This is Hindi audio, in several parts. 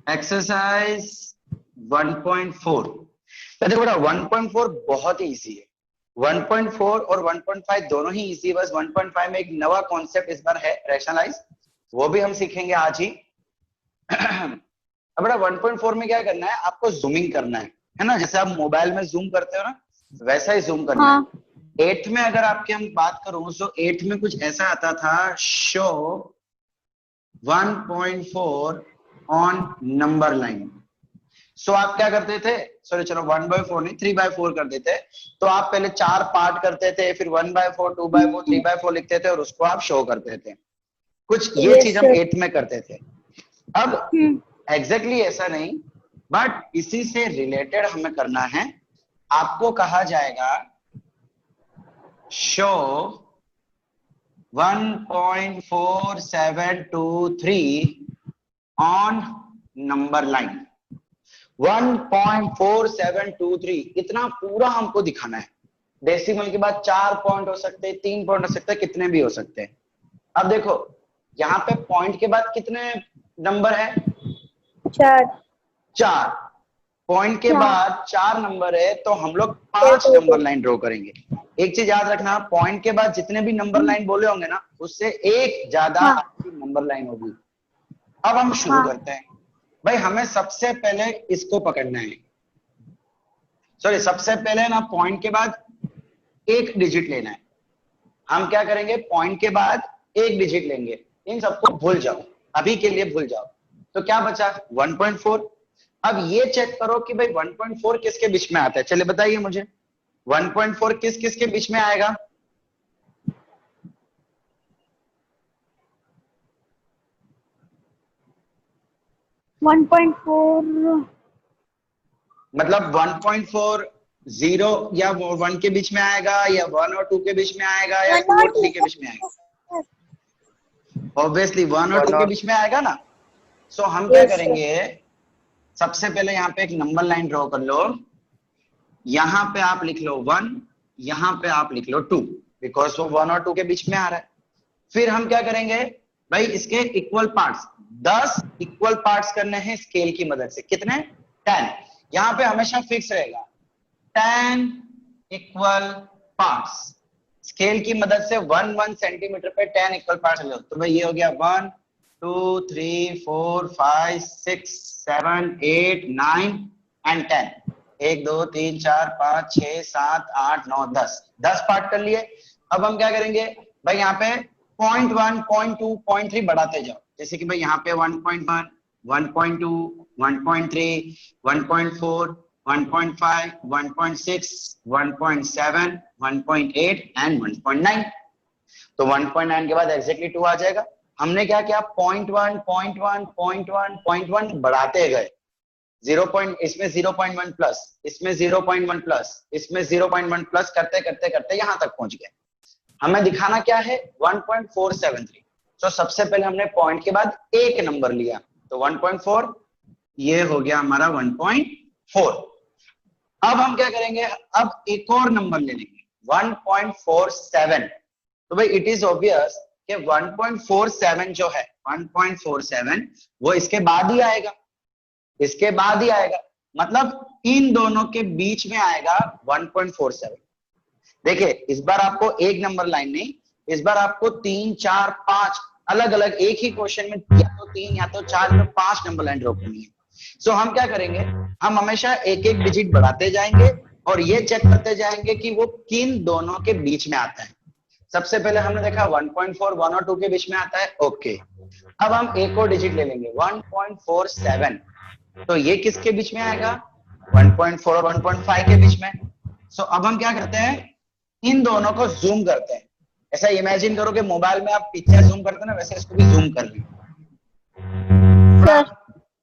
एक्सरसाइज 1.4। तो देखो बेटा 1.4 बहुत ही इजी है। 1.4 और 1.5 दोनों ही इजी है, बस 1.5 में एक नवा कॉन्सेप्ट इस बार है, रैशनलाइज, वो भी हम सीखेंगे आज ही। अब बेटा 1.4 में क्या करना है, आपको जूमिंग करना है ना, जैसे आप मोबाइल में जूम करते हो ना, वैसा ही जूम करना हाँ। है। 8th में अगर आपकी हम बात करूं तो 8th में कुछ ऐसा आता था, शो 1.4 ऑन नंबर लाइन। सो आप क्या करते थे, सॉरी चलो 1/4 नहीं 3/4 कर देते। तो आप पहले 4 पार्ट करते थे, फिर 1/4 2/4 3/4 लिखते थे और उसको आप शो करते थे। कुछ ये चीज हम 8th में करते थे। अब एग्जैक्टली ऐसा नहीं, बट इसी से रिलेटेड हमें करना है। आपको कहा जाएगा शो 1.4723 ऑन नंबर लाइन। 1.4723 इतना पूरा हमको दिखाना है। डेसिमल के बाद 4 पॉइंट हो सकते हैं, 3 पॉइंट हो सकते हैं, कितने भी हो सकते हैं। अब देखो यहाँ पे पॉइंट के बाद कितने नंबर है, 4 पॉइंट के बाद 4 नंबर है, तो हम लोग 5 नंबर लाइन ड्रॉ करेंगे। एक चीज याद रखना, पॉइंट के बाद जितने भी नंबर लाइन बोले होंगे ना, उससे एक ज्यादा आपकी नंबर लाइन होगी। अब हम शुरू करते हैं। भाई हमें सबसे पहले इसको पकड़ना है, सॉरी सबसे पहले ना पॉइंट के बाद एक डिजिट लेना है। हम क्या करेंगे, पॉइंट के बाद एक डिजिट लेंगे। इन सबको भूल जाओ, अभी के लिए भूल जाओ। तो क्या बचा 1.4। अब ये चेक करो कि भाई 1.4 किसके बीच में आता है, चले बताइए मुझे 1.4 किस किस के बीच में आएगा। 1.4 मतलब 1.4 0 या 1 के बीच में आएगा, या 1 और 2 के बीच में आएगा, या 2 और 3 के बीच में आएगा। ऑब्वियसली 1 और 2 के बीच में आएगा ना। सो हम क्या करेंगे, सबसे पहले यहाँ पे एक नंबर लाइन ड्रॉ कर लो। यहाँ पे आप लिख लो 1, यहाँ पे आप लिख लो 2, बिकॉज वो 1 और 2 के बीच में आ रहा है। फिर हम क्या करेंगे भाई, इसके इक्वल पार्ट्स 10 इक्वल पार्ट्स करने हैं स्केल की मदद से। कितने, 10। यहाँ पे हमेशा फिक्स रहेगा 10 इक्वल पार्ट्स। स्केल की मदद से 1 सेंटीमीटर पे 10 इक्वल पार्ट्स ले लो। तो भाई ये हो गया 1 2 3 4 5 6 7 8 9 एंड 10। 1 2 3 4 5 6 7 8 9 10 पार्ट कर लिए। अब हम क्या करेंगे भाई, यहाँ पे 0.1 0.2 0.3 बढ़ाते जाओ। जैसे कि भाई यहाँ पे 1.1 1.2 1.3 1.4 1.5 1.6 1.7 1.8 एंड 1.9। तो 1.9 के बाद एग्जैक्टली 2 आ जाएगा। हमने क्या किया, 0.1 0.1 0.1 0.1 बढ़ाते गए। 0 पॉइंट, इसमें 0.1 प्लस, इसमें 0.1 प्लस, इसमें 0.1 प्लस करते करते करते यहां तक पहुंच गए। हमें दिखाना क्या है 1.473। तो सबसे पहले हमने पॉइंट के बाद एक नंबर लिया, तो 1.4, ये हो गया हमारा 1.4। अब हम क्या करेंगे, अब एक और नंबर ले लेंगे 1.47। तो भाई इट इज ऑब्वियस कि 1.47 जो है 1.47 वो इसके बाद ही आएगा, इसके बाद ही आएगा, मतलब इन दोनों के बीच में आएगा 1.47। देखिए इस बार आपको एक नंबर लाइन नहीं, इस बार आपको 3 4 5 अलग अलग एक ही क्वेश्चन में या तो 3 या तो 4 या तो 5 नंबर लाइन ड्रॉ करनी है। सो हम क्या करेंगे, हम हमेशा एक एक डिजिट बढ़ाते जाएंगे और ये चेक करते जाएंगे कि वो किन दोनों के बीच में आता है। सबसे पहले हमने देखा 1.4 1 और 2 के बीच में आता है, ओके। अब हम एक और डिजिट ले लेंगे 1.47। तो ये किसके बीच में आएगा, 1.4 और 1.5 के बीच में। सो अब हम क्या करते हैं, इन दोनों को जूम करते हैं। ऐसा इमेजिन करो कि मोबाइल में आप पिक्चर जूम करते हैं ना, वैसे इसको भी जूम कर लें।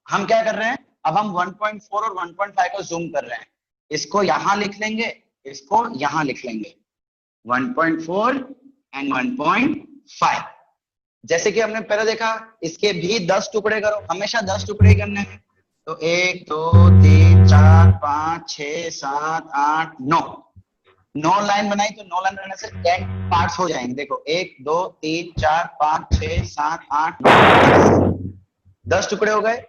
हम क्या कर रहे हैं, अब हम 1.4 और 1.5 को जूम कर रहे हैं। इसको यहां लिख लेंगे, इसको यहां लिख लेंगे 1.4 एंड 1.5। जैसे कि हमने पहले देखा, इसके भी 10 टुकड़े करो, हमेशा 10 टुकड़े करने हैं। तो 1 2 3 4 5 6 7 8 9 लाइन बनाई, तो 9 लाइन बनाने से 10 पार्ट्स हो जाएंगे। देखो 1 2 3 4 5 6 7 8 9 10 टुकड़े हो गए।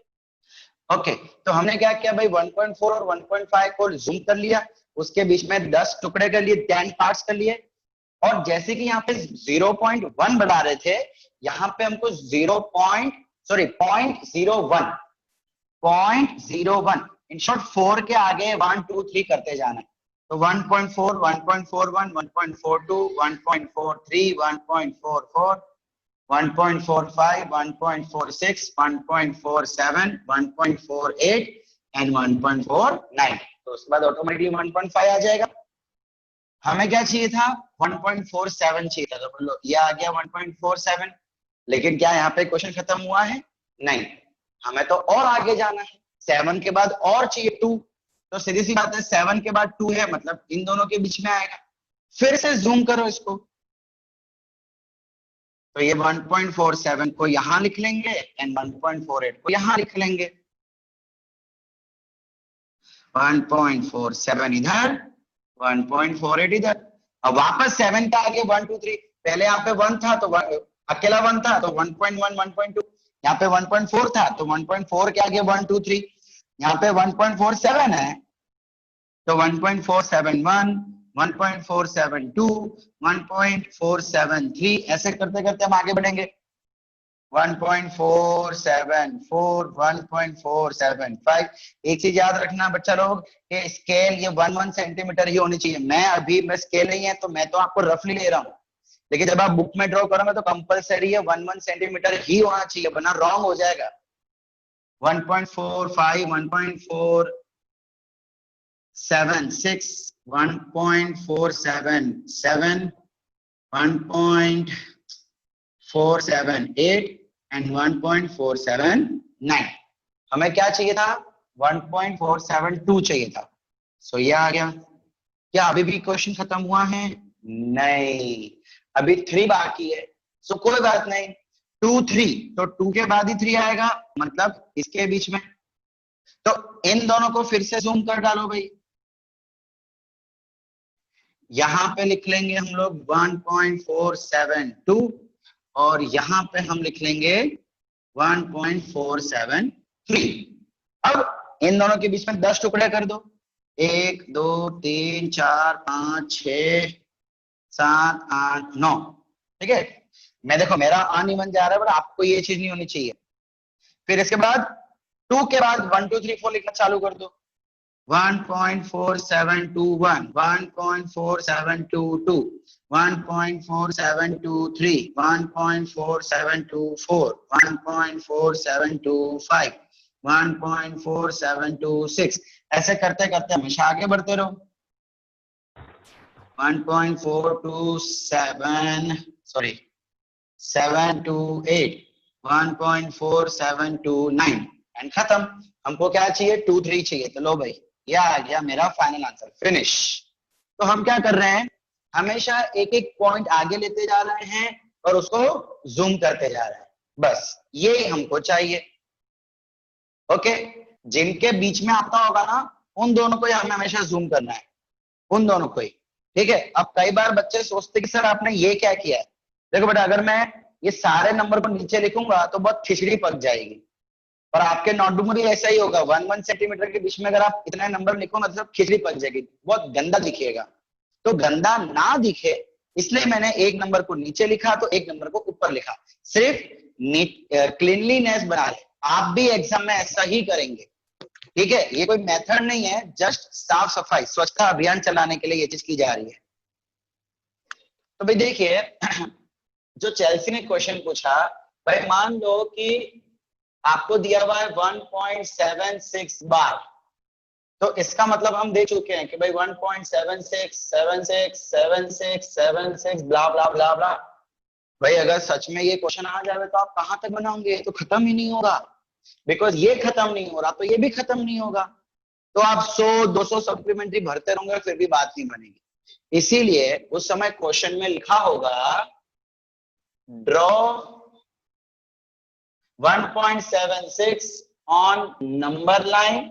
ओके, तो हमने क्या किया भाई, 1.4 और 1.5 को जूम कर लिया, उसके बीच में 10 टुकड़े कर लिए, 10 पार्ट्स कर लिए, और जैसे कि यहाँ पे 0.1 बढ़ा रहे थे, यहाँ पे हमको 0.01 इन शॉर्ट 4 के आगे 1 2 3 करते जाना है। तो 1.4 1.41 1.42 1.43 1.44 1.45 1.46 1.47 1.48 एंड 1.49। तो उसके बाद ऑटोमेटिकली 1.5 आ जाएगा। हमें क्या चाहिए था, 1.47 चाहिए था, तो बोलो ये आ गया 1.47। लेकिन क्या यहाँ पे क्वेश्चन खत्म हुआ है? नहीं, हमें तो और आगे जाना है, 7 के बाद और चाहिए 2। तो सीधी सी बात है, 7 के बाद 2 है, मतलब इन दोनों के बीच में आएगा। फिर से जूम करो इसको, तो ये 1.47 को यहां लिख लेंगे एंड 1.48 को यहां लिख लेंगे। 1.47 इधर, 1.48 इधर। अब वापस 7 का आगे 1 2 3, पहले यहाँ पे 1 था तो अकेला 1 था तो 1.1 1.2, यहाँ पे 1.4 था तो 1.4 के आगे 1 2 3, यहाँ पे 1.47 है तो 1.471 1.472 1.473, ऐसे करते करते हम आगे बढ़ेंगे। 1.474 1.475। एक चीज याद रखना बच्चा लोग कि स्केल ये 1 सेंटीमीटर ही होनी चाहिए। मैं स्केल नहीं है तो मैं तो आपको रफली ले रहा हूँ, लेकिन जब आप बुक में ड्रॉ करोगे तो कंपलसरी है 1 सेंटीमीटर ही होना चाहिए, वरना रॉन्ग हो जाएगा। 1.45 1.476 1.477 1.478 एंड 1.479। हमें क्या चाहिए था, 1.472 चाहिए था। सो ये आ गया। क्या अभी भी क्वेश्चन खत्म हुआ है? नहीं, अभी 3 बाकी है। सो कोई बात नहीं, 2 3, तो 2 के बाद ही 3 आएगा, मतलब इसके बीच में। तो इन दोनों को फिर से जूम कर डालो भाई, यहां पे लिख लेंगे हम लोग 1.472 और यहां पे हम लिख लेंगे 1.473। अब इन दोनों के बीच में 10 टुकड़े कर दो, 1 2 3 4 5 6 7 8 9। ठीक है, मैं देखो मेरा अनइवन जा रहा है, पर आपको ये चीज नहीं होनी चाहिए। फिर इसके बाद 2 के बाद 1 2 3 4 लिखना चालू कर दो। 1.4721 1.4722 1.4723 1.4724 1.4725 1.4726, ऐसे करते करते हमेशा आगे बढ़ते रहो। 1.427 सॉरी 728 1.4729 एंड खत्म। हमको क्या चाहिए, 2 3 चाहिए। तो लो भाई, यह आ गया मेरा फाइनल आंसर, फिनिश। तो हम क्या कर रहे हैं, हमेशा एक एक पॉइंट आगे लेते जा रहे हैं और उसको जूम करते जा रहे हैं, बस ये हमको चाहिए। ओके, जिनके बीच में आता होगा ना, उन दोनों को हमें हमेशा जूम करना है, उन दोनों को ही। ठीक है, अब कई बार बच्चे सोचते कि सर आपने ये क्या किया है। देखो बेटा, अगर मैं ये सारे नंबर को नीचे लिखूंगा तो बहुत खिचड़ी पक जाएगी, और आपके नोटबुक में भी ऐसा ही होगा। 1 सेंटीमीटर के बीच में अगर आप इतना नंबर लिखो ना, तो सब खिचड़ी पक जाएगी, बहुत गंदा दिखेगा। तो गंदा ना दिखे इसलिए मैंने एक नंबर को नीचे लिखा तो एक नंबर को ऊपर लिखा, सिर्फ क्लीनलीनेस बना ले। आप भी एग्जाम में ऐसा ही करेंगे, ठीक है? ये कोई मेथड नहीं है, जस्ट साफ सफाई स्वच्छता अभियान चलाने के लिए ये चीज की जा रही है। तो भाई देखिए, जो चेल्सी ने क्वेश्चन पूछा, भाई मान लो कि आपको दिया हुआ है 1.76 बार, तो इसका मतलब हम देख चुके हैं कि भाई 1.76 76 76 76 ब्ला ब्ला ब्ला ब्ला। भाई अगर सच में ये क्वेश्चन आ जाए तो आप कहां तक बनाओगे, तो खत्म ही नहीं होगा। बिकॉज ये खत्म नहीं हो रहा तो ये भी खत्म नहीं होगा, तो आप 100 200 सप्लीमेंट्री भरते रहोगे फिर भी बात नहीं बनेगी। इसीलिए उस समय क्वेश्चन में लिखा होगा draw 1.76 on number line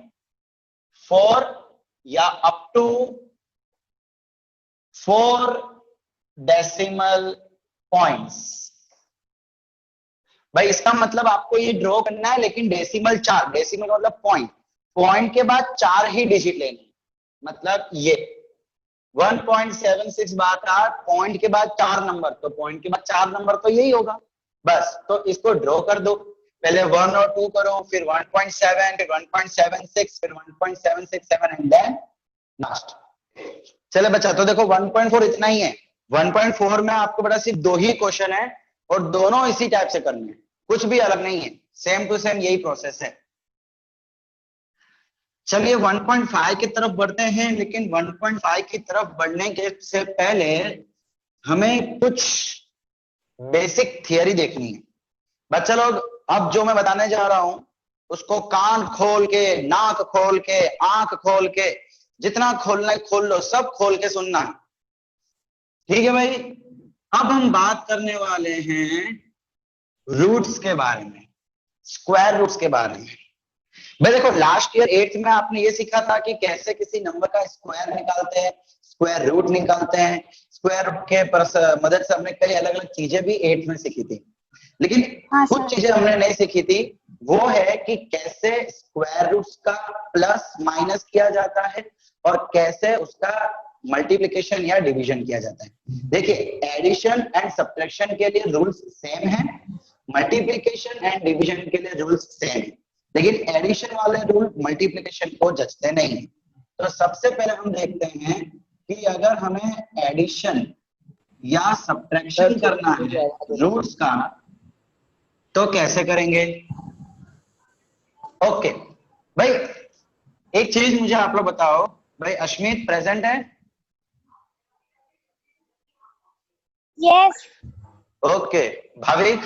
for या अप टू 4 डेसिमल पॉइंट्स। भाई इसका मतलब आपको ये ड्रॉ करना है, लेकिन डेसिमल 4, डेसिमल मतलब पॉइंट, पॉइंट के बाद 4 ही डिजिट लेने, मतलब ये 1.76 पॉइंट के बाद 4 नंबर, तो पॉइंट के बाद 4 नंबर तो यही होगा बस। तो इसको ड्रॉ कर दो, पहले 1 और 2 करो, फिर 1.7, फिर 1.76, फिर 1.767 एंड देन लास्ट। चले बच्चा, तो देखो 1.4 इतना ही है। 1.4 में आपको बड़ा सिर्फ 2 ही क्वेश्चन है और दोनों इसी टाइप से करने हैं, कुछ भी अलग नहीं है, सेम टू सेम यही प्रोसेस है। चलिए 1.5 की तरफ बढ़ते हैं, लेकिन 1.5 की तरफ बढ़ने के से पहले हमें कुछ बेसिक थियरी देखनी है। बच्चा लोग, अब जो मैं बताने जा रहा हूं उसको कान खोल के, नाक खोल के, आंख खोल के, जितना खोलना है खोल लो, सब खोल के सुनना है, ठीक है भाई। अब हम बात करने वाले हैं रूट्स के बारे में, स्क्वायर रूट्स के बारे में। भाई देखो, लास्ट ईयर 8th में आपने ये सीखा था कि कैसे किसी नंबर का स्क्वायर निकालते हैं, स्क्वायर रूट निकालते हैं। स्क्वायर रूट के मदद से हमने कई अलग अलग चीजें भी 8th में सीखी थी, लेकिन कुछ चीजें हमने नहीं सीखी थी, वो है कि कैसे स्क्वायर रूट्स का प्लस माइनस किया जाता है और कैसे उसका मल्टीप्लिकेशन या डिवीजन किया जाता है। देखिए, एडिशन एंड सब्ट्रैक्शन के लिए रूल्स सेम है, मल्टीप्लिकेशन एंड डिवीजन के लिए रूल्स सेम है, लेकिन एडिशन वाले रूल मल्टीप्लिकेशन को जचते नहीं है। तो सबसे पहले हम देखते हैं कि अगर हमें एडिशन या सब्ट्रैक्शन करना है रूट्स का तो कैसे करेंगे। ओके भाई, एक चीज मुझे आप लोग बताओ, भाई अश्मित प्रेजेंट है? यस। ओके, भाविक?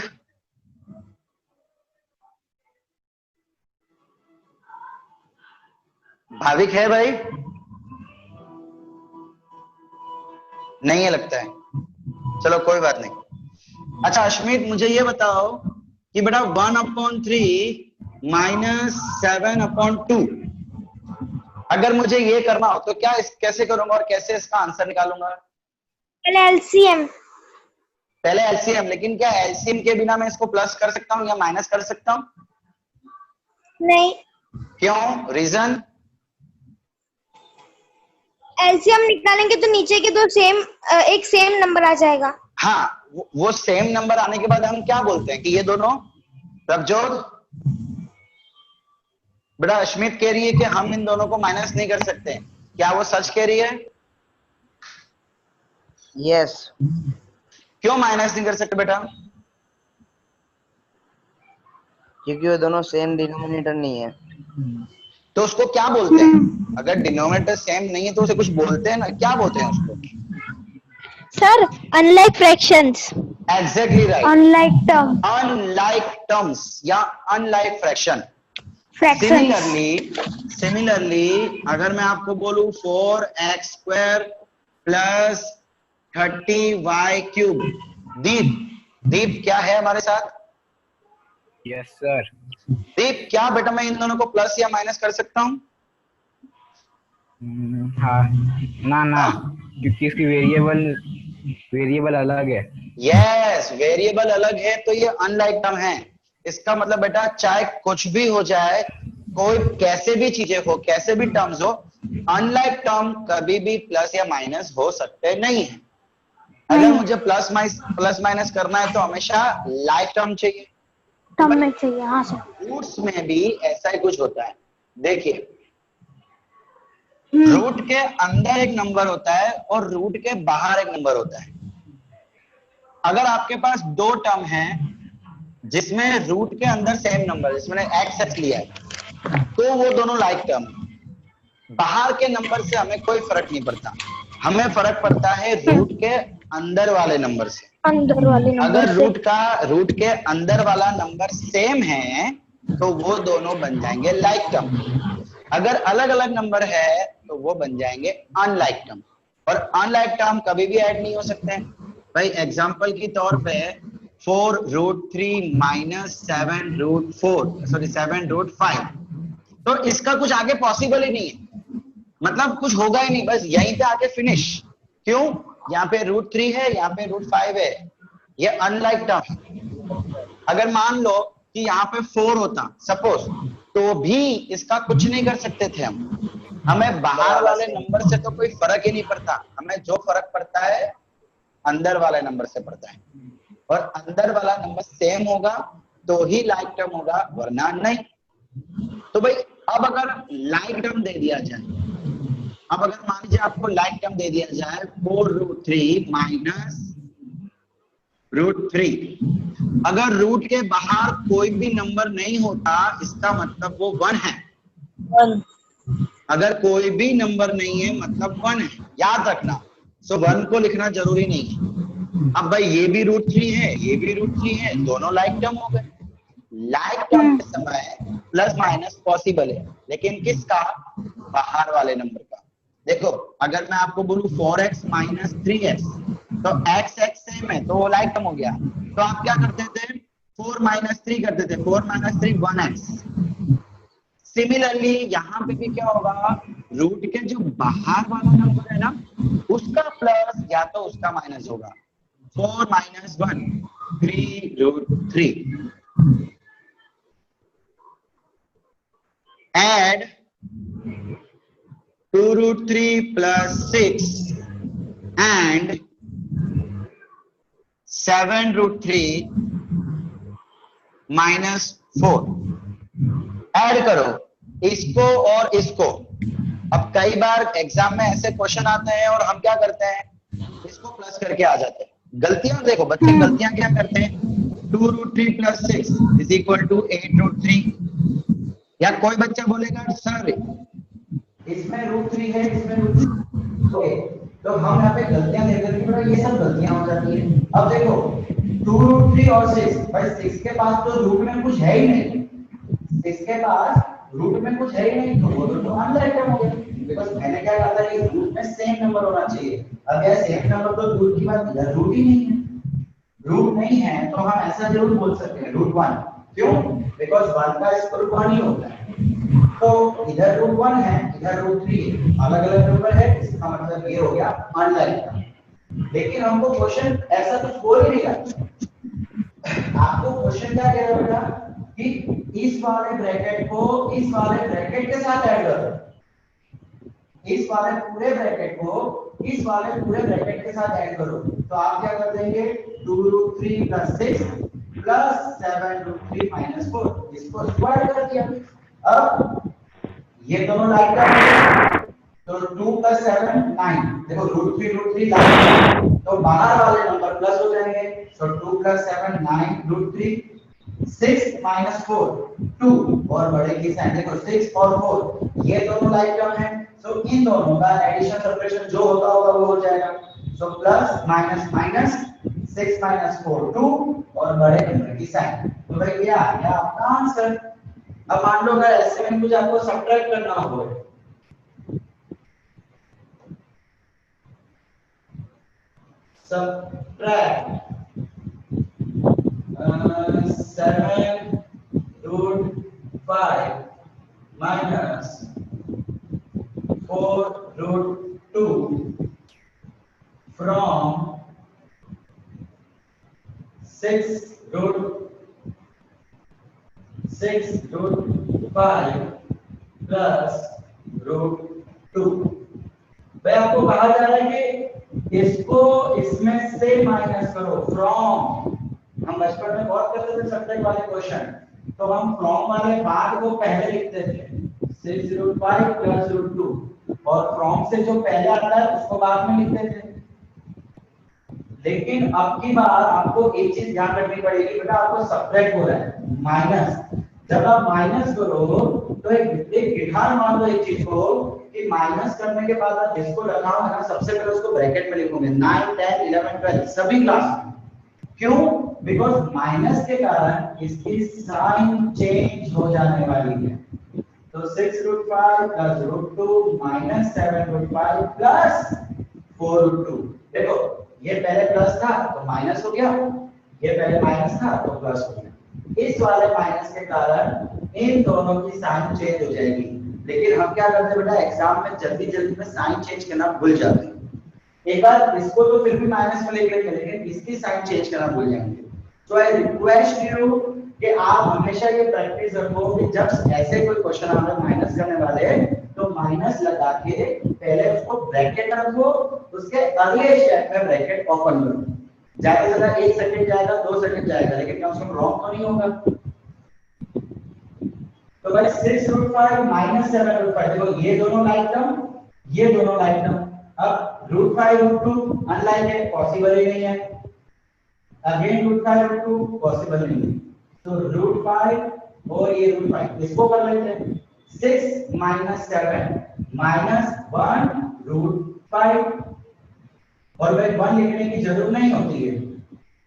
भाविक है भाई? नहीं है लगता है, चलो कोई बात नहीं। अच्छा अश्मित, मुझे ये बताओ कि बेटा 1/3 -7/2 अगर मुझे ये करना हो तो क्या कैसे करूंगा और कैसे इसका आंसर निकालूंगा? पहले एलसीएम। पहले एलसीएम, लेकिन क्या एलसीएम के बिना मैं इसको प्लस कर सकता हूँ या माइनस कर सकता हूँ? नहीं। क्यों, रीजन? एलसीएम निकालेंगे तो नीचे के दो सेम, एक सेम नंबर आ जाएगा। हाँ, वो सेम नंबर आने के बाद हम क्या बोलते हैं कि ये दोनों प्रभजोड़। बेटा अश्मित कह रही है कि हम इन दोनों को माइनस नहीं कर सकते, क्या वो सच कह रही है? यस। क्यों माइनस नहीं कर सकते बेटा? क्योंकि वो दोनों सेम डिनोमिनेटर नहीं है। तो उसको क्या बोलते हैं? अगर डिनोमिनेटर सेम नहीं है तो उसे कुछ बोलते हैं ना, क्या बोलते हैं उसको? Sir, unlike fractions. Exactly right, unlike term. Unlike terms या अनलाइक फ्रैक्शन। सिमिलरली अगर मैं आपको बोलूं 4x² प्लस 30y³, दीप क्या है हमारे साथ? Yes sir. दीप, क्या बेटा मैं इन दोनों को प्लस या माइनस कर सकता हूँ? हाँ, ना, क्योंकि इसकी वेरिएबल अलग है। यस, वेरिएबल अलग है तो ये अनलाइक टर्म है। इसका मतलब बेटा चाहे कुछ भी हो जाए, कोई कैसे भी चीजें हो, कैसे भी टर्म्स हो, अनलाइक टर्म कभी भी प्लस या माइनस हो सकते नहीं है। अगर मुझे प्लस माइनस करना है तो हमेशा लाइक टर्म चाहिए। टर्म में चाहिए। हाँ सर। रूट्स में भी ऐसा ही कुछ होता है। देखिए, रूट के अंदर एक नंबर होता है और रूट के बाहर एक नंबर होता है। अगर आपके पास दो टर्म हैं जिसमें रूट के अंदर सेम नंबर, जिसमें एक्स लिया है, तो वो दोनों लाइक टर्म है। बाहर के नंबर से हमें कोई फर्क नहीं पड़ता, हमें फर्क पड़ता है रूट के अंदर वाले नंबर से। अंदर वाले नंबर अगर से। रूट के अंदर वाला नंबर सेम है तो वो दोनों बन जाएंगे लाइक टर्म। अगर अलग अलग नंबर है तो वो बन जाएंगे अनलाइक टर्म, और अनलाइक टर्म कभी भी ऐड नहीं हो सकते हैं। भाई एग्जांपल के तौर पे 4√3 -7√5, तो इसका कुछ आगे पॉसिबल ही नहीं है, मतलब कुछ होगा ही नहीं, बस यहीं पे आके फिनिश। क्यों? यहाँ पे √3 है, यहाँ पे √5 है, ये अनलाइक टर्म है। अगर मान लो कि यहाँ पे 4 होता सपोज, तो भी इसका कुछ नहीं कर सकते थे हम। हमें बाहर वाले नंबर से तो कोई फर्क ही नहीं पड़ता, हमें जो फर्क पड़ता है अंदर वाले नंबर से पड़ता है, और अंदर वाला नंबर सेम होगा तो ही लाइक टर्म होगा, वरना नहीं। तो भाई अब अगर लाइक टर्म दे दिया जाए, अब अगर मान लीजिए आपको लाइक टर्म दे दिया जाए 4√3 माइनस √3, अगर रूट के बाहर कोई भी नंबर नहीं होता इसका मतलब वो 1 है। 1 अगर कोई भी नंबर नहीं है मतलब 1 है, याद रखना। सो 1 को लिखना जरूरी नहीं है। अब भाई ये भी √3 है, ये भी √3 है, दोनों लाइक टर्म हो गए। लाइक टर्म के समय प्लस माइनस पॉसिबल है, लेकिन किसका? बाहर वाले नंबर का। देखो अगर मैं आपको बोलूं 4x माइनस 3x, तो x x सेम है तो वो लाइक टर्म हो गया। तो आप क्या करते थे? 4 माइनस 3 करते थे, 4 माइनस 3 1x। सिमिलरली यहाँ पे भी क्या होगा? रूट के जो बाहर वाला नंबर है ना, उसका प्लस या तो उसका माइनस होगा। 4 minus 1 3√3। Add 2√3 plus 6 and 7√3 minus 4। Add करो इसको और इसको। अब कई बार एग्जाम में ऐसे क्वेश्चन आते हैं और हम क्या करते हैं, इसको प्लस करके आ जाते हैं। गलतियां देखो बच्चे, गलतियां क्या करते हैं? 2√3 plus 6 is equal to 8√3। या कोई बच्चा बोलेगा सर इसमें √3 है, इसमें √3। ओके, तो हम यहाँ पे गलतियां देख लेते हैं, ये सब गलतियां हो जाती है। अब देखो 2√3 और 6, भाई 6 के पास तो रूट में कुछ है ही नहीं, 6 के पास रूट में कुछ है ही नहीं, तो वो तो अनलाइक टर्म हो गया। बिकॉज़ मैंने क्या कहा था कि रूट में सेम नंबर होना चाहिए। अब यह सेम नंबर तो दूर की बात, इधर रूट ही नहीं है। रूट नहीं है तो हम ऐसा जरूर बोल सकते हैं √1। क्यों? बिकॉज़ 1 का स्क्वायर रूट 1 ही होता है। तो इधर √1 है, इधर √3 है, अलग अलग नंबर है, इसका मतलब ये हो गया अनलाइक। लेकिन हमको क्वेश्चन ऐसा कुछ बोल ही नहीं रहा। आपको क्वेश्चन क्या कह रहा था कि इस वाले ब्रैकेट को इस वाले ब्रैकेट के साथ ऐड करो, इस वाले पूरे ब्रैकेट को इस वाले पूरे ब्रैकेट के साथ ऐड करो। तो आप क्या कर देंगे? 2√3 plus 6 plus 7√3 minus 4, इसको स्क्वायर कर दिया। अब ये दोनों लाइक टर्म, तो 2 plus 7 9। देखो √3 लाइक, तो बाहर वाले नंबर प्लस हो जाएंगे। तो 2 plus 7 9 √3, 6 minus 4 2, और बड़े की साइन देखो 6 और 4, ये दोनों लाइक टर्म है। तो इन दोनों का एडिशन सब्ट्रैक्शन जो होता होगा वो हो जाएगा। तो प्लस माइनस माइनस 6 minus 4 2, और बड़े नंबर की साइन। तो भाई ये आ गया आपका आंसर। अब मान लो अगर ऐसे में कुछ आपको सब्ट्रैक्ट करना हो, सब्ट्रैक्ट 7√5 minus 4√2 from 6√5 plus √2। भाई आपको कहा जा रहा है कि इसको इसमें से माइनस करो फ्रॉम। हम बचपन में बहुत करते थे सब्ट्रैक्ट वाले क्वेश्चन, तो हम फ्रॉम वाले बाद को पहले लिखते थे 6/5 plus √2, और फ्रॉम से जो पहले आता है उसको बाद में लिखते थे। लेकिन अब की बार आपको एक चीज ध्यान रखनी पड़ेगी, बेटा आपको सब्ट्रैक्ट हो रहा है माइनस। जब आप माइनस करो तो एक गिठार मान लो एक चीज को कि माइनस करने के बाद आप जिसको रखा हो ना सबसे पहले उसको ब्रैकेट में लिखोगे 9 10 11 12 सभी क्लास में। क्यों? बिकॉज माइनस के कारण इसकी साइन चेंज हो जाने वाली है। तो 6√5 plus √2 minus 7√5 plus 4√2। देखो ये पहले प्लस था तो माइनस हो गया, ये पहले माइनस था तो प्लस हो गया। इस वाले माइनस के कारण इन दोनों की साइन चेंज हो जाएगी। लेकिन हम क्या करते हैं बेटा, एग्जाम में जल्दी जल्दी में साइन चेंज करना भूल जाते हैं। एक बार इसको तो फिर भी माइनस में लिख लेंगे, लेकिन इसकी साइन चेंज करना भूल जाएंगे। सो आई रिक्वेस्ट यू कि आप हमेशा ये प्रैक्टिस रखो कि जब ऐसे कोई क्वेश्चन आवे माइनस करने वाले तो माइनस लगा के पहले उसको ब्रैकेट रखो, उसके अगले स्टेप में ब्रैकेट ओपन करो। ज्यादा से ज्यादा 1 सेकंड जाएगा, 2 सेकंड जाएगा, लेकिन कम से कम रॉन्ग तो नहीं होगा। तो भाई 6√5 माइनस 7√5, देखो ये दोनों लाइक टर्म, ये दोनों लाइक टर्म। अब √5 √2 अनलाइक है, पॉसिबल ही नहीं है। अगेन √5 √2 पॉसिबल नहीं है। तो √5 और ये √5 इसको कर लेते हैं। 6 माइनस 7 माइनस 1 √5, और भाई 1 लिखने की जरूरत नहीं होती है,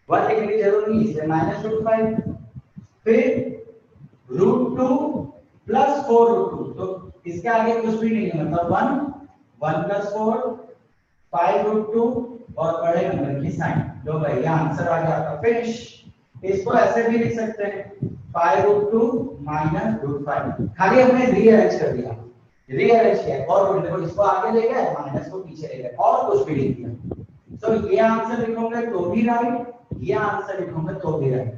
1 लिखने की जरूरत नहीं, इसलिए माइनस √5। फिर √2 प्लस 4√2, तो इसके आगे कुछ भी नहीं है, मतलब 1 प्लस 4 5√2 और बड़े नंबर की साइन। लो भाई आंसर आ गया आपका, फिनिश। इसको ऐसे भी लिख सकते हैं 5√2 माइनस √5, खाली हमने रीअरेंज कर दिया, रीअरेंज किया और देखो इसको आगे ले गए, माइनस को पीछे ले गए, और कुछ भी नहीं किया। तो ये आंसर लिखोगे तो भी राइट, ये आंसर लिखोगे तो भी राइट।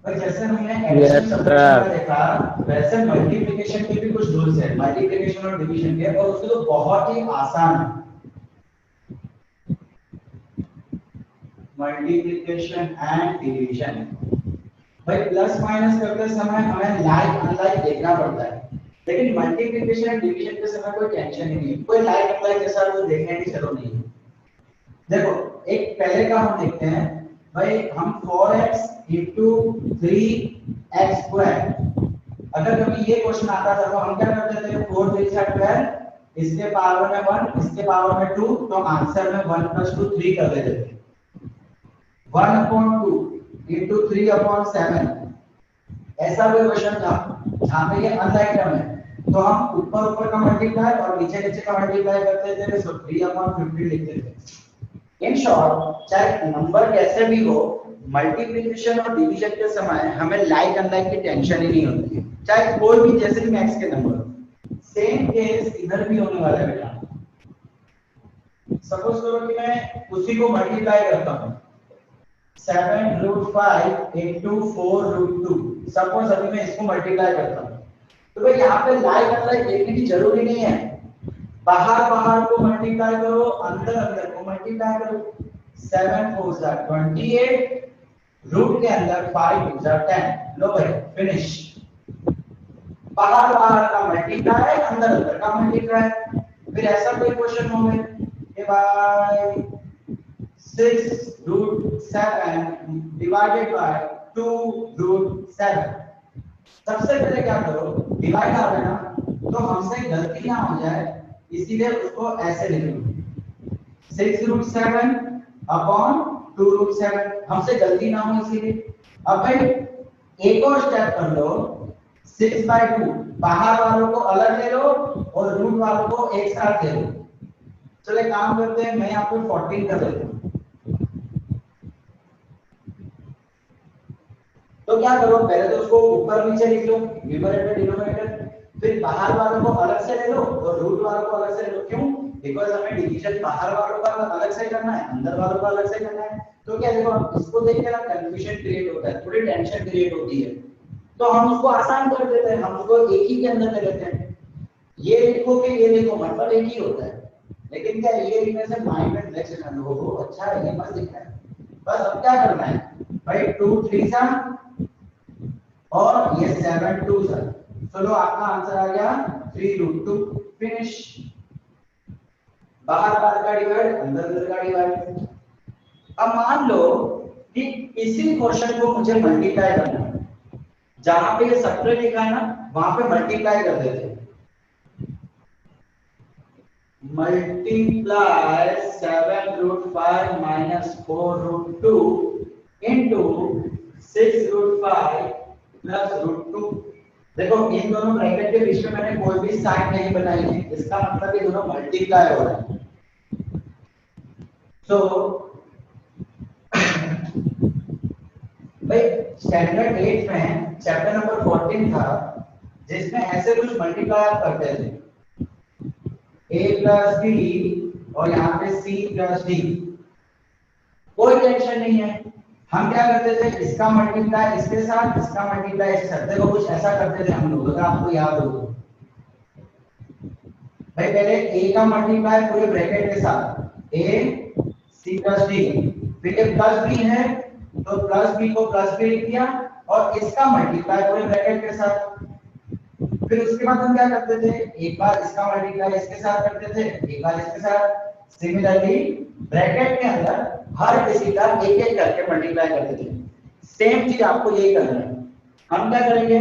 पर जैसे हमने एडिशन सब्ट्रैक्शन का देखा, वैसे मल्टीप्लिकेशन के भी कुछ रूल्स है, मल्टीप्लिकेशन और डिवीजन के, और उसके तो बहुत ही आसान है। मल्टीप्लिकेशन एंड डिवीजन, भाई प्लस माइनस करते समय हमें लाइक अनलाइक देखना पड़ता है, लेकिन मल्टीप्लिकेशन एंड डिवीजन के समय कोई टेंशन ही नहीं है, कोई लाइक अनलाइक जैसा रूल देखने की जरूरत नहीं है। देखो एक पहले का हम देखते हैं, भाई हम 4x into 3x², अगर कभी ये क्वेश्चन आता था तो हम क्या करते थे, 4 3 12, इसके पावर में 1, इसके पावर में 2, तो आंसर में 1 + 2 3 कर देते थे। 1/2 into 3/7, ऐसा कोई क्वेश्चन था जहां पे ये अनलाइक टर्म है, तो हम ऊपर ऊपर का मल्टीप्लाई और नीचे नीचे का मल्टीप्लाई करते थे, तो 3/50 लिखते थे। इन शॉर्ट, चाहे नंबर कैसे भी हो, मल्टीप्लिकेशन और डिवीजन के समय हमें लाइक अनलाइक की टेंशन ही नहीं होती है, चाहे कोई भी जैसे भी मैथ्स के नंबर हो। सेम केस इधर भी होने वाला है बेटा। सपोज करो कि मैं उसी को मल्टीप्लाई करता हूं, 7√5 into 4√2, सपोज अभी मैं इसको मल्टीप्लाई करता हूं, तो भाई यहाँ पे लाइक अनलाइक देखने की जरूरी नहीं है, बाहर बाहर को मल्टीप्लाई करो, अंदर अंदर को मल्टीप्लाई करो। 7 4 28, रूट के अंदर 5 2 10, लो भाई फिनिश। बाहर बाहर का मल्टीप्लाई, अंदर अंदर का मल्टीप्लाई। फिर ऐसा कोई क्वेश्चन हो गए कि भाई 6√7 डिवाइडेड बाय 2√7, सबसे पहले क्या करो, डिवाइड आ गया ना, तो हमसे गलती ना हो जाए, इसीलिए उसको ऐसे लिख लो, 6√7 अपॉन 2√7, हमसे गलती ना हो इसीलिए। अब भाई एक और स्टेप कर लो, 6/2, बाहर वालों को अलग ले लो और रूट वालों को एक साथ ले लो। चलो एक काम करते हैं, मैं यहाँ पे 14 कर देता हूँ। तो क्या करो, पहले तो उसको ऊपर नीचे लिख लो, न्यूमरेटर डिनोमिनेटर, फिर बाहर वालों को अलग से ले लो और रूट वालों को अलग से ले लो। क्यों? बिकॉज़ हमें डिवीजन बाहर वालों का अलग से करना है, अंदर वालों का अलग से करना है। तो क्या देखो, इसको देख के ना कंफ्यूजन क्रिएट होता है, थोड़ी टेंशन क्रिएट होती है, तो हम उसको आसान कर देते हैं, हम उसको एक ही के अंदर ले लेते हैं। ये लिखो कि ये लिखो, मतलब एक ही होता है, लेकिन क्या ये लिखने से माइंड में रिलैक्स रहना, लोगों को अच्छा है, ये मत लिखना है। बस अब क्या करना है भाई, 2 3 सा और ये 7 2 सा, चलो आपका आंसर आ गया 3√2, फिनिश। बाहर बाहर का डिवाइड, अंदर अंदर का डिवाइड। अब मान लो कि इसी क्वेश्चन को मुझे मल्टीप्लाई करना है, जहां पे ये सब्ट्रैक्ट लिखा है ना, वहां पे मल्टीप्लाई कर देते हैं। Multiply 7√5 minus 4√2 into 6√5 plus √2। देखो इन दोनों ब्रैकेट के बीच में मैंने कोई भी साइन नहीं बनाई है, इसका मतलब ये दोनों मल्टीप्लाई हो रहा है। सो भाई स्टैंडर्ड 8 में चैप्टर नंबर 14 था, जिसमें ऐसे कुछ मल्टीप्लाई करते थे, a प्लस b और यहाँ पे c प्लस d। कोई टेंशन नहीं है, हम क्या करते थे, इसका मल्टीप्लाई इसके साथ, इसका मल्टीप्लाई इसके साथ। देखो कुछ ऐसा करते थे हम लोग, अगर आपको याद हो तो। भाई पहले a का मल्टीप्लाई पूरे ब्रैकेट के साथ, a c प्लस d, फिर ये प्लस b है तो प्लस b को प्लस b लिख दिया, और इसका मल्टीप्लाई पूरे ब्रैकेट के साथ। फिर उसके बाद हम क्या करते थे, एक बार इसका मल्टीप्लाई इसके साथ करते थे, एक बार इसके साथ। सिमिलरली ब्रैकेट के अंदर हर किसी का एक एक करके मल्टीप्लाई करते थे। सेम चीज आपको यही करना है। हम क्या करेंगे,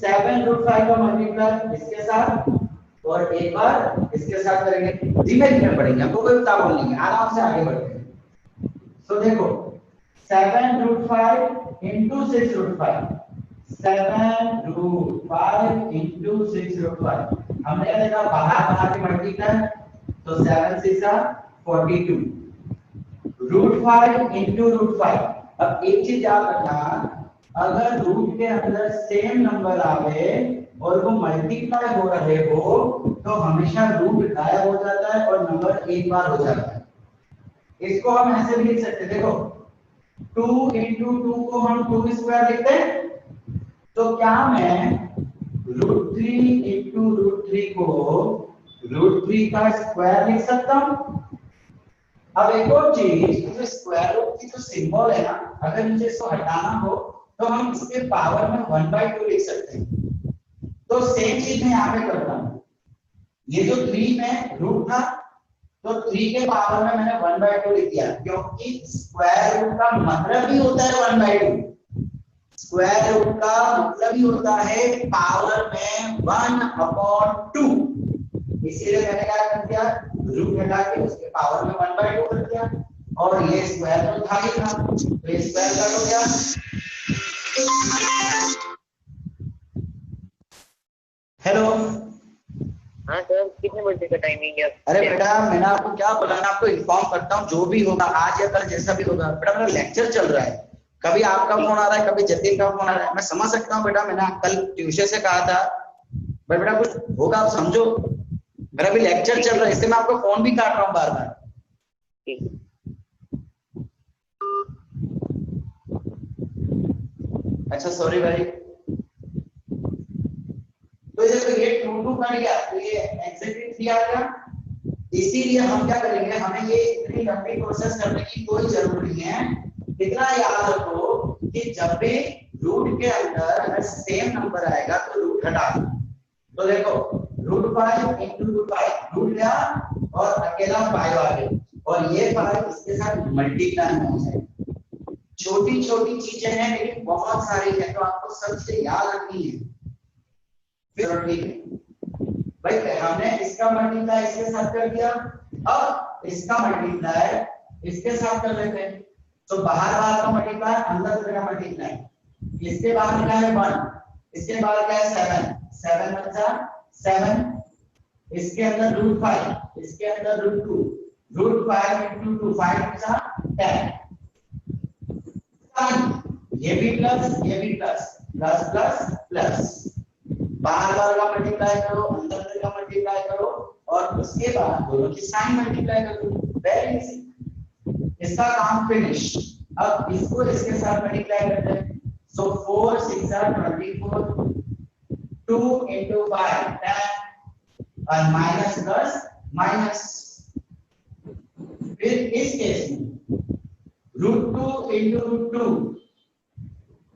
7√5 का मल्टीप्लाई इसके साथ और एक बार इसके साथ करेंगे। धीमे धीमे पढ़ेंगे, हमको कोई उतावल नहीं है, आराम से आगे बढ़ते हैं। तो देखो 7√5 into 6√5, 7√5 into 6√5। हमने क्या देखा, बाहर के मल्टीप्लाई, तो 7 6 42, √5 into √5। अब एक चीज याद रखना, अगर रूट के अंदर सेम नंबर आवे और वो मल्टीप्लाई हो रहे हो तो हमेशा रूट गायब हो जाता है और नंबर एक बार हो जाता है। इसको हम ऐसे भी लिख सकते हैं, देखो 2 into 2 को हम 2 स्क्वायर लिखते हैं, तो क्या मैं √3 into √3 को √3 का स्क्वायर लिख सकता हूं? अब एक और चीज, जो स्क्वायर रूट की जो सिंबल है ना, अगर मुझे इसको हटाना हो तो हम इसके पावर में 1/2 लिख सकते हैं। तो सेम चीज मैं यहाँ पे करता हूँ, ये जो 3 में रूट था तो 3 के पावर में मैंने 1/2 लिख दिया, क्योंकि स्क्वायर रूट का मतलब ही होता है 1/2। स्क्वायर रूट का मतलब ही होता है पावर में 1/2। इसीलिए मैंने क्या कर दिया, रूट हटा के उसके पावर में 1/2 कर दिया, और ये स्क्वायर तो था ही था, तो ये स्क्वायर कट हो गया। हेलो, हाँ सर, कितने बजे का टाइमिंग है? अरे बेटा मैंने आपको क्या बोला, मैं आपको इन्फॉर्म करता हूँ, जो भी होगा आज या कल जैसा भी होगा। बेटा मेरा लेक्चर चल रहा है, कभी आपका फोन आ रहा है, कभी जतिन का फोन आ रहा है, मैं समझ सकता हूँ बेटा, मैंने कल ट्यूशन से कहा था, बट बेटा कुछ होगा आप समझो, मेरा भी लेक्चर चल रहा है, इससे मैं आपको फोन भी काट रहा हूँ बार बार। अच्छा सॉरी भाई। तो ये 2 कट गया, तो ये एग्जैक्टली 3 आ गया। इसीलिए हम क्या करेंगे, हमें ये इतनी लंबी प्रोसेस करने की कोई जरूरत नहीं है। इतना याद रखो कि जब भी रूट के अंदर अगर सेम नंबर आएगा तो रूट हटा दो। तो देखो √5 into √5, रूट गया और अकेला 5 आ गया, और ये 5 इसके साथ मल्टीप्लाई हो जाए। छोटी छोटी चीजें हैं लेकिन बहुत सारी है, तो आपको सबसे याद रखनी है। फिर ठीक है भाई, हमने इसका मल्टीप्लाई इसके साथ कर दिया, अब इसका मल्टीप्लाई इसके साथ कर लेते हैं। तो बाहर का मल्टीप्लाई, अंदर का मल्टीप्लाई, इसके बाहर क्या है 1, इसके बाहर क्या है 7, 7 बचा 7, इसके अंदर √5, इसके अंदर √2, √5 into 2 5 बचा 10, ये भी प्लस, ये भी प्लस, प्लस प्लस प्लस, बाहर का मल्टीप्लाई करो, अंदर का मल्टीप्लाई करो, और उसके बाद दोनों की साइन मल्टीप्लाई करो। वेरी इजी, इसका काम फिनिश। अब इसको इसके साथ मल्टीप्लाई करते हैं, सो 4 6 24, 2 into 5 10, और माइनस प्लस माइनस। फिर इस केस में √2 into √2,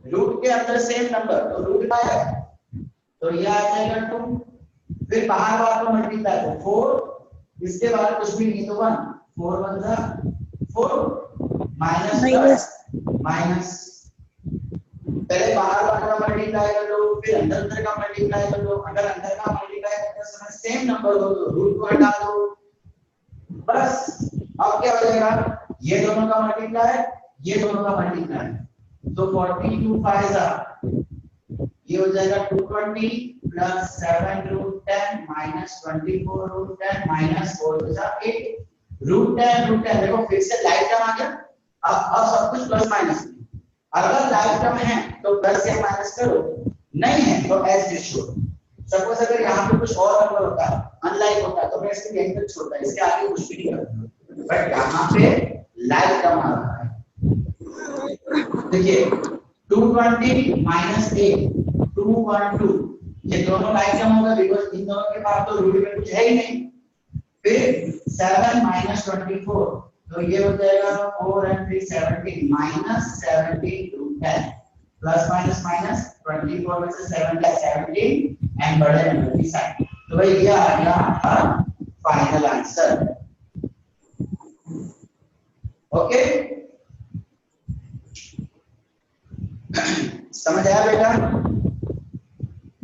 रूट के अंदर सेम नंबर तो रूट का है, तो ये आ जाएगा 2। फिर बाहर वाला का मल्टीप्लाई तो 4, इसके बाद कुछ भी नहीं तो 1, 4 1 जा 4, माइनस प्लस माइनस। पहले बाहर वाला का मल्टीप्लाई कर लो, फिर अंदर का मल्टीप्लाई कर लो। अगर अंदर का मल्टीप्लाई करते समय सेम नंबर हो तो रूट को हटा दो, बस। अब क्या हो जाएगा, ये दोनों का मल्टीप्लाई, ये दोनों का मल्टीप्लाई, तो 42 5 जा, ये हो जाएगा 220 प्लस 7√10 माइनस 24 √10 माइनस 4 बचा 8, √10 देखो फिर से लाइक टर्म आ गया। अब सब कुछ प्लस माइनस, अगर लाइक टर्म है तो प्लस या माइनस करो, नहीं है तो एज इट शो। सपोज अगर यहाँ पे कुछ और नंबर होता है, अनलाइक होता है, तो मैं इसके यहीं तक छोड़ता, इसके आगे कुछ भी नहीं करता, बट यहाँ पे लाइक टर्म आ रहा है। देखिए 220 माइनस 8 212 ये दोनों लाइक टर्म होगा बिकॉज़ इन दोनों के पास तो रूट में कुछ है ही नहीं। फिर 7 माइनस 24 तो ये हो जाएगा 4 and 3 17 minus 17 root 10 plus minus minus 24 में से 7 का 17 एंड बड़े नंबर की साइन। तो भाई ये आ गया आपका फाइनल आंसर। ओके समझ आया बेटा?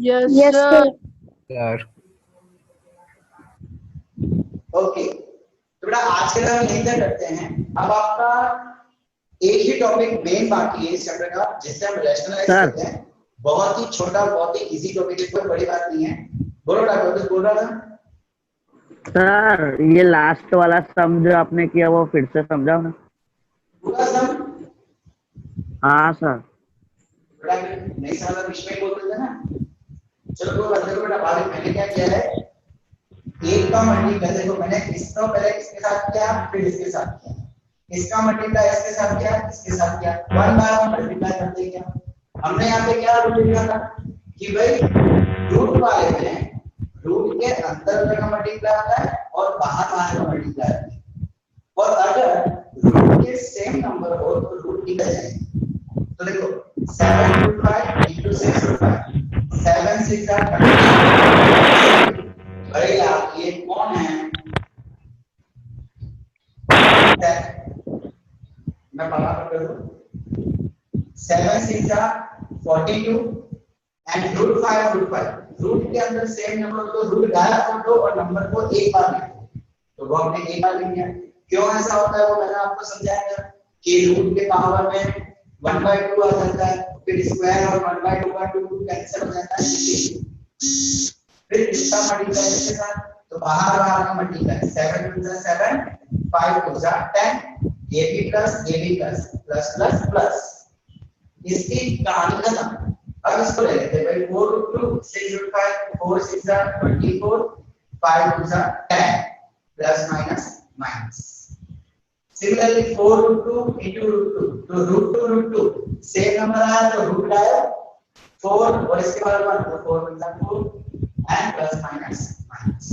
Yes, sir. सर ओके तो बेटा आज के लिए हम यहीं तक करते हैं। अब आपका एक ही टॉपिक मेन बाकी है इस चैप्टर का जिससे हम रैशनलाइज करते हैं। बहुत ही छोटा बहुत ही इजी टॉपिक है, कोई बड़ी बात नहीं है। बोलो डॉक्टर कुछ बोल रहा था? सर ये लास्ट वाला सम जो आपने किया वो फिर से समझाओ ना। पूरा सम? हाँ सर। बेटा नहीं समझा बीच में बोल देते ना। चलो कोई बात नहीं बेटा, बाद में मैंने क्या किया है एक का मल्टीप्लाई देखो मैंने इसका पहले इसके साथ किया फिर इसके साथ किया, इसका मल्टीप्लाई इसके साथ किया इसके साथ किया, 1 बाय 1 मल्टीप्लाई करते क्या हमने यहाँ पे क्या रूल लिखा था कि भाई रूट वाले में रूट के अंदर का मल्टीप्लाई आता है और बाहर का मल्टीप्लाई आता है, और अगर रूट के सेम नंबर हो तो रूट निकल जाएंगे। तो देखो 7 रूट 5 into 6 रूट 5 7 6 are 20। अरे यार ये कौन है? मैं बड़ा कर दूं 7 6 are 42 and root 5 root 5 root के अंदर सेम नंबर तो रूट गायब कर दो और नंबर को एक बार लिखो, तो वो हमने एक बार लिख दिया। क्यों ऐसा होता है वो मैंने आपको समझाया कि रूट के पावर में 1/2 आ जाता है, फिर स्क्वायर और 1/2 का 2 कैंसिल हो जाता है, फिर इसका मल्टीप्लाई इसके साथ तो बाहर का मल्टीप्लाई 7 × 7 5 × 10 ये भी प्लस प्लस प्लस प्लस इसकी कहानी खत्म। अब इसको ले लेते हैं भाई 4 × 2 6 × 5 4 6 are 24 5 2 are 10 plus minus minus. Similarly 4 √ 2 into √2 तो √2 सेम नंबर आया तो रूट आया 4 और इसके बाद 1 तो 4 × 4 and plus minus minus.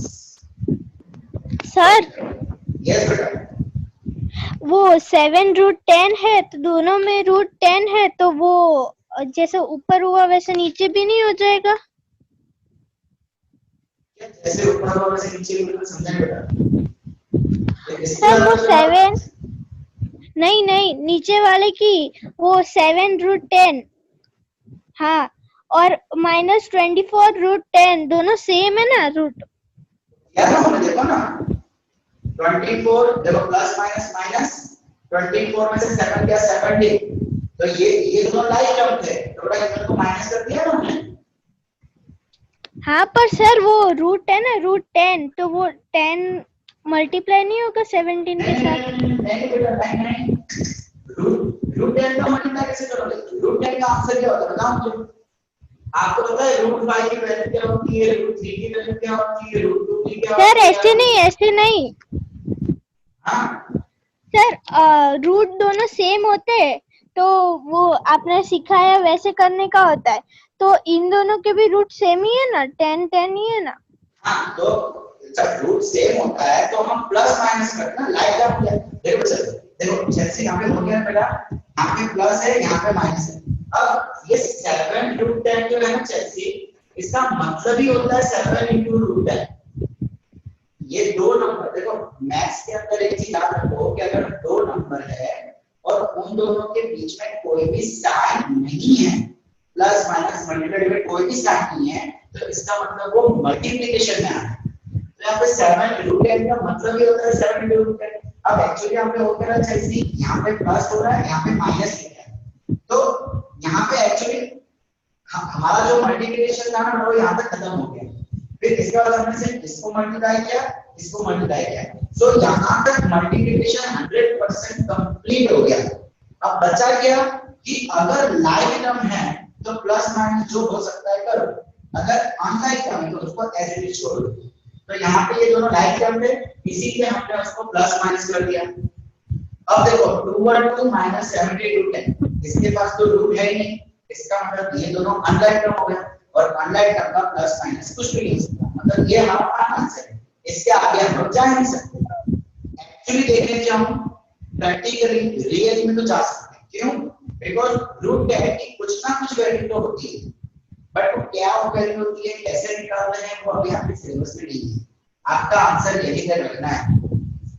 Sir yes बेटा वो 7 रूट 10 है तो दोनों में रूट 10 है तो वो जैसे ऊपर हुआ वैसे नीचे भी नहीं हो जाएगा? जैसे ऊपर हुआ वैसे नीचे भी समझाएं बेटा। सर वो 7 नहीं नीचे वाले की वो 7 रूट 10 हाँ और -24 रूट 10 दोनों सेम है ना रूट? यार हमने देखा ना 24 देखो प्लस माइनस माइनस 24 में से 7 गया 70 तो ये दोनों लाइक टर्म थे तो बेटा इनको तो माइनस कर दिया ना हमने। हाँ पर सर वो रूट है ना रूट 10 तो वो 10 मल्टीप्लाई नहीं होगा 17 के साथ? नहीं बेटा नहीं रूट 10 का मल्टीप्लाई कैसे करोगे? रूट 10 का आंसर क्या होता है बताओ मुझे। आपको पता है रूट 5 की वैल्यू क्या होती है, रूट 3 की वैल्यू क्या होती है, रूट 2 की क्या होती है? सर ऐसे नहीं हां सर रूट दोनों सेम होते हैं तो वो आपने सिखाया वैसे करने का होता है तो इन दोनों के भी रूट सेम ही है ना 10 ही है ना? हां तो जब रूट सेम होता है तो हम प्लस माइनस करते हैं लाइक आप देखो सर देखो जैसे यहां पे हो गया बेटा यहां पे प्लस है यहां पे माइनस है। अब ये 7 रूट 10 जो है ना चेल्सी इसका मतलब ही होता है 7 × रूट 10। ये दो नंबर देखो मैथ्स के अंदर एक चीज याद रखो कि अगर दो नंबर है और उन दोनों के बीच में कोई भी साइन नहीं है प्लस माइनस मल्टीप्लाई में कोई भी साइन नहीं है तो इसका मतलब वो मल्टीप्लिकेशन में आ रहा है। तो यहाँ पे 7 रूट 10 का मतलब ही होता है 7 × रूट 10। अब एक्चुअली यहाँ पे हो क्या रहा है चेल्सी यहाँ पे प्लस हो रहा है यहाँ पे माइनस हो रहा है तो यहाँ पे एक्चुअली हमारा जो मल्टीप्लिकेशन था ना वो यहाँ पे खत्म हो गया। फिर इसके बाद हमने सिर्फ इसको मल्टीप्लाई किया सो यहाँ तक मल्टीप्लिकेशन 100% कंप्लीट हो गया। अब बचा क्या कि अगर लाइक टर्म है तो प्लस माइनस जो हो सकता है करो, अगर अनलाइक टर्म है तो उसको एज इट इज छोड़ दो। तो यहाँ पे ये दोनों लाइक टर्म थे इसीलिए हमने उसको प्लस माइनस कर दिया। अब देखो 2/2 माइनस 70 रूट 10, इसके पास तो रूट है ही नहीं, इसका मतलब ये दोनों अनलाइक टर्म हो गया, और अनलाइक टर्म का प्लस माइनस कुछ भी नहीं हो सकता, मतलब ये हमारा आंसर है, इसके आगे हम लोग जा नहीं सकते। एक्चुअली देखने जाऊं प्रैक्टिकली रियली में तो जा सकते हैं, क्यों? बिकॉज रूट 10 की कुछ ना कुछ वैल्यू तो होती है, बट वो क्या वैल्यू होती है, कैसे निकालते हैं, वो अभी आपके सिलेबस में नहीं है। आपका आंसर यही तक रखना है